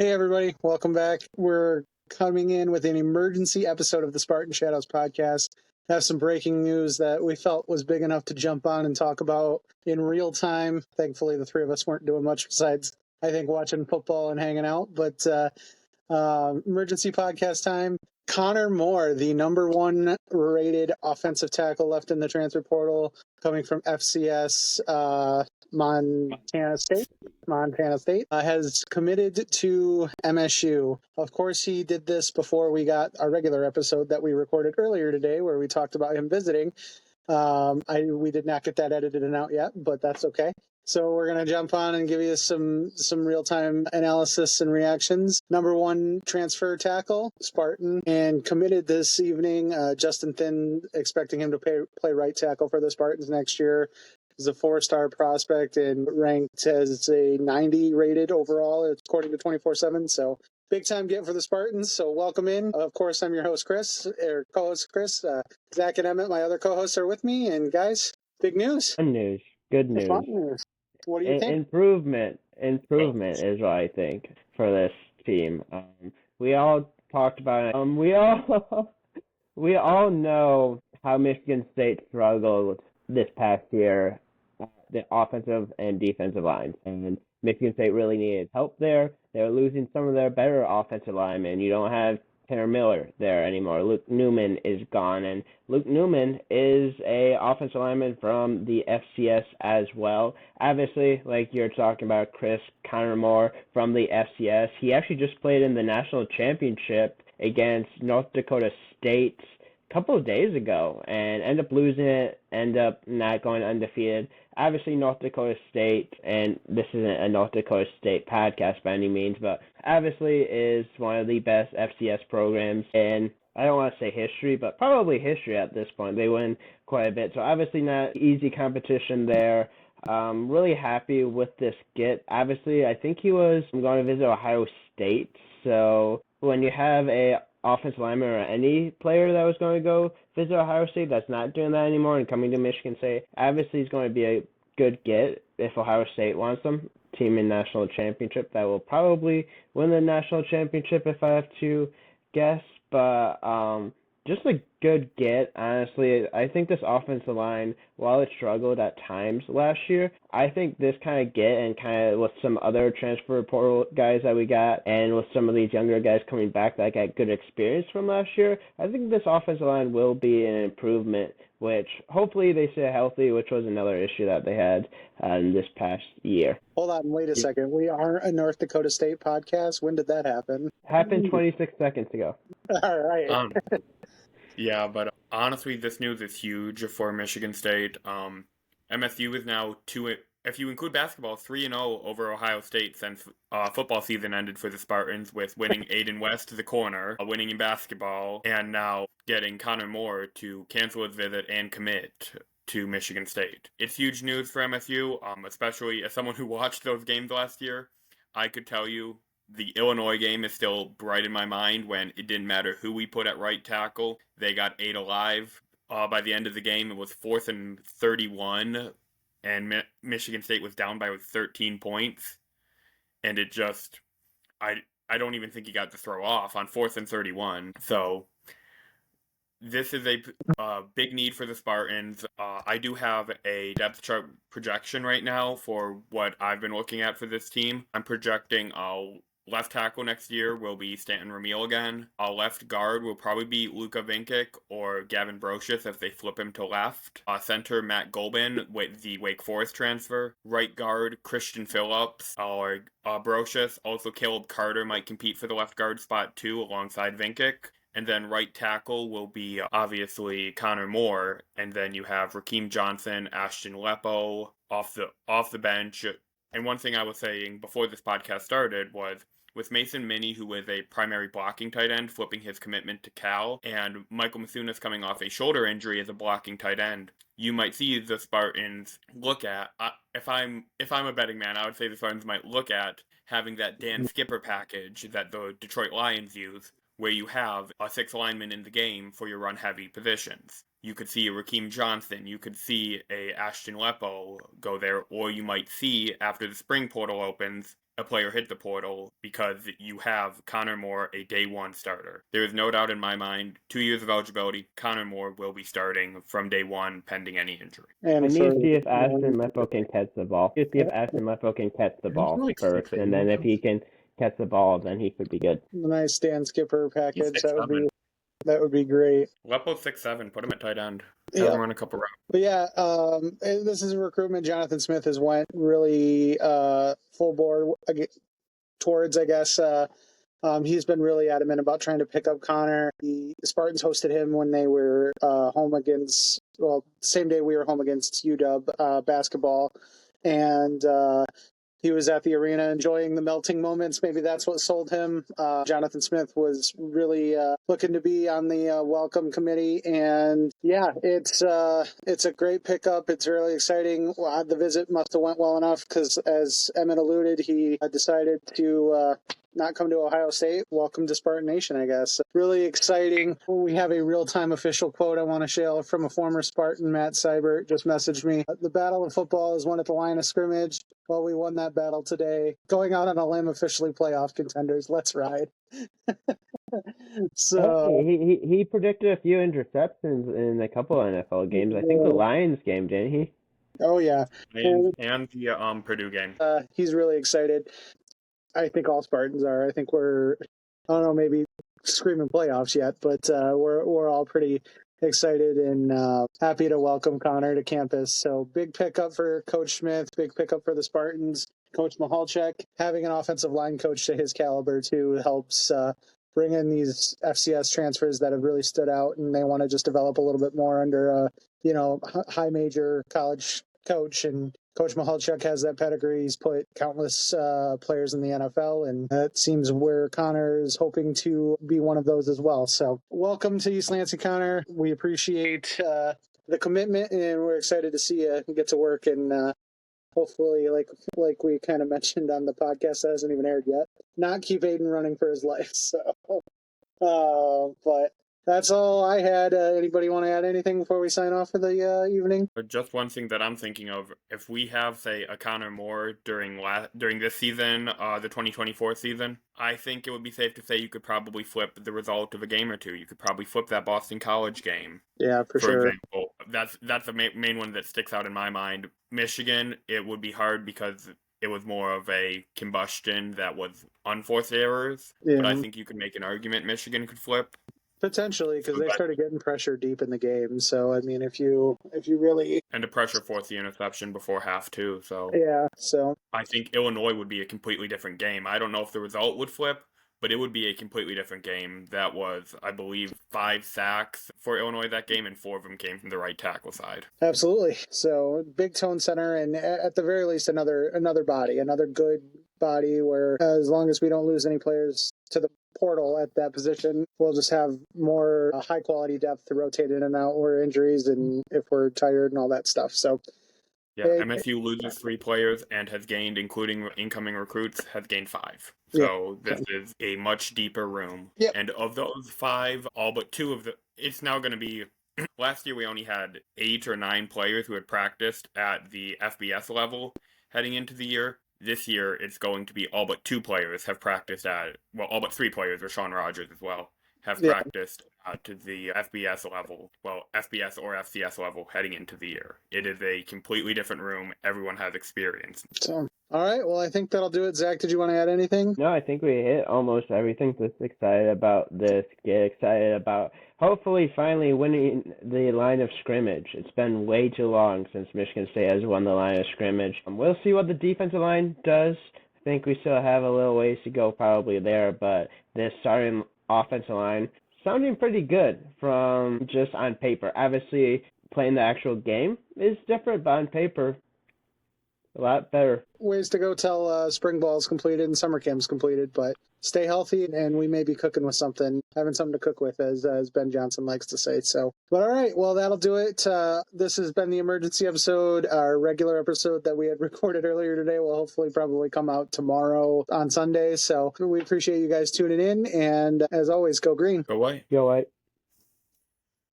Hey, everybody. Welcome back. We're coming in with an emergency episode of the Spartan Shadows podcast. Have some breaking news that we felt was big enough to jump on and talk about in real time. Thankfully, the three of us weren't doing much besides, I think, watching football and hanging out. But emergency podcast time. Connor Moore, the number one rated offensive tackle left in the transfer portal, coming from FCS Montana State, has committed to MSU. Of course, he did this before we got our regular episode that we recorded earlier today, where we talked about him visiting. We did not get that edited and out yet, but that's okay. So we're going to jump on and give you some real-time analysis and reactions. Number one transfer tackle, Spartan, and committed this evening. Justin Thinn expecting him to play right tackle for the Spartans next year. He's a 4-star prospect and ranked as a 90 rated overall, according to 24/7. So big time get for the Spartans. So welcome in. Of course, I'm your host, Chris, or co-host Chris. Zach and Emmett, my other co-hosts, are with me. And guys, big news. Good news. Fun news. What do you think? Improvement is what I think for this team. We all talked about it. We all know how Michigan State struggled this past year, the offensive and defensive lines, and Michigan State really needed help there. They're losing some of their better offensive linemen. You don't have Tanner Miller there anymore. Luke Newman is gone, and Luke Newman is a offensive lineman from the FCS as well. Obviously, like you're talking about, Chris, Connor Moore from the FCS. He actually just played in the national championship against North Dakota State a couple of days ago and end up losing it, end up not going undefeated. Obviously, North Dakota State, and this isn't a North Dakota State podcast by any means, but obviously is one of the best FCS programs in, I don't want to say history, but probably history at this point. They win quite a bit, so obviously not easy competition there. Really happy with this get. Obviously, I think he was going to visit Ohio State, so when you have a offensive lineman or any player that was going to go visit Ohio State that's not doing that anymore and coming to Michigan State, obviously he's going to be a good get if Ohio State wants them. Team in national championship that will probably win the national championship if I have to guess, but just a good get, honestly. I think this offensive line, while it struggled at times last year, I think this kind of get and kind of with some other transfer portal guys that we got and with some of these younger guys coming back that got good experience from last year, I think this offensive line will be an improvement, which hopefully they stay healthy, which was another issue that they had in this past year. Hold on, wait a second. We aren't a North Dakota State podcast. When did that happen? Happened 26 seconds ago. All right. Yeah, but honestly, this news is huge for Michigan State. MSU is now if you include basketball, 3-0 over Ohio State since football season ended for the Spartans, with winning Aiden West to the corner, winning in basketball, and now getting Connor Moore to cancel his visit and commit to Michigan State. It's huge news for MSU, especially as someone who watched those games last year. I could tell you the Illinois game is still bright in my mind when it didn't matter who we put at right tackle. They got 8 alive. By the end of the game, it was 4th and 31, and Michigan State was down by 13 points. And it just, I don't even think he got the throw off on 4th and 31. So this is a big need for the Spartans. I do have a depth chart projection right now for what I've been looking at for this team. I'm projecting left tackle next year will be Stanton Ramil again. Left guard will probably be Luka Vinkic or Gavin Brocious if they flip him to left. Center Matt Golbin with the Wake Forest transfer. Right guard Christian Phillips or Brocious. Also Caleb Carter might compete for the left guard spot too alongside Vinkic. And then right tackle will be obviously Connor Moore. And then you have Rakeem Johnson, Ashton Lepo off the bench. And one thing I was saying before this podcast started was, with Mason Minnie, who was a primary blocking tight end, flipping his commitment to Cal, and Michael Masunas coming off a shoulder injury as a blocking tight end, you might see the Spartans look at, if I'm a betting man, I would say the Spartans might look at having that Dan Skipper package that the Detroit Lions use, where you have a 6 lineman in the game for your run-heavy positions. You could see a Rakeem Johnson, you could see a Ashton Lepo go there, or you might see, after the spring portal opens, a player hit the portal because you have Connor Moore, a day one starter. There is no doubt in my mind, 2 years of eligibility, Connor Moore will be starting from day one pending any injury. And I need to see if Ashton Leffel can catch the ball. Just see if Ashton Leffel can catch the ball like first, and then if he can catch the ball, then he could be good. nice stand skipper package. 6'7". That would be great. Lepo's 6'7", put him at tight end. Yeah. Have him run a couple routes. But yeah, this is a recruitment Jonathan Smith has went really full board towards, I guess. He's been really adamant about trying to pick up Connor. The Spartans hosted him when they were home against, same day we were home against UW basketball. And he was at the arena enjoying the melting moments. Maybe that's what sold him. Jonathan Smith was really looking to be on the welcome committee. And yeah, it's a great pickup. It's really exciting. The visit must have went well enough because, as Emmett alluded, he decided to not come to Ohio State. Welcome to Spartan Nation, I guess. Really exciting. We have a real-time official quote I want to share from a former Spartan. Matt Seibert just messaged me. The battle of football is won at the line of scrimmage. Well, we won that battle today. Going out on a limb, officially playoff contenders. Let's ride. So he predicted a few interceptions in a couple of NFL games. I think the Lions game, didn't he? Oh, yeah. And the Purdue game. He's really excited. I think all Spartans are. I think we're, I don't know, maybe screaming playoffs yet, but we're all pretty excited and happy to welcome Connor to campus. So big pickup for Coach Smith, big pickup for the Spartans. Coach Mahalchek, having an offensive line coach to his caliber too helps bring in these FCS transfers that have really stood out, and they want to just develop a little bit more under a high major college coach. And Coach Mahalchuk has that pedigree. He's put countless players in the NFL, and that seems where Connor is hoping to be one of those as well. So welcome to East Lansing, Connor. We appreciate the commitment, and we're excited to see you get to work. And hopefully, like we kind of mentioned on the podcast that hasn't even aired yet, not keep Aiden running for his life. So, but that's all I had. Anybody want to add anything before we sign off for the evening? But just one thing that I'm thinking of, if we have, say, a Connor Moore during this season, the 2024 season, I think it would be safe to say you could probably flip the result of a game or two. You could probably flip that Boston College game. Yeah, for sure. Example, that's the main one that sticks out in my mind. Michigan, it would be hard because it was more of a combustion that was unforced errors. Yeah. But I think you could make an argument Michigan could flip. Potentially, because they started getting pressure deep in the game. So, I mean, if you really... And the pressure forced the interception before half, too. So yeah, so... I think Illinois would be a completely different game. I don't know if the result would flip, but it would be a completely different game. That was, I believe, 5 sacks for Illinois that game, and 4 of them came from the right tackle side. Absolutely. So, big tone center, and at the very least, another good body where, as long as we don't lose any players to the portal at that position, we'll just have more high quality depth to rotate in and out or injuries and if we're tired and all that stuff. So yeah, MSU loses 3 players and has gained, including incoming recruits, has gained 5. So this is a much deeper room. Yep. And of those 5, all but 2 of it's now going to be, last year we only had 8 or 9 players who had practiced at the FBS level heading into the year. This year, it's going to be all but 2 players have practiced all but 3 players, or Sean Rogers as well, have practiced to the FBS level, FBS or FCS level heading into the year. It is a completely different room. Everyone has experience. So, all right. Well, I think that'll do it. Zach, did you want to add anything? No, I think we hit almost everything. Just excited about this. Get excited about hopefully finally winning the line of scrimmage. It's been way too long since Michigan State has won the line of scrimmage. We'll see what the defensive line does. I think we still have a little ways to go probably there, but this starting offensive line sounding pretty good from just on paper. Obviously, playing the actual game is different, but on paper, a lot better. Ways to go till spring ball is completed and summer camp's completed, but stay healthy and we may be cooking with something, having something to cook with, as Ben Johnson likes to say. So, but all right, well, that'll do it. This has been the emergency episode. Our regular episode that we had recorded earlier today will hopefully probably come out tomorrow on Sunday. So we appreciate you guys tuning in, and as always, go green. Go white. Go white.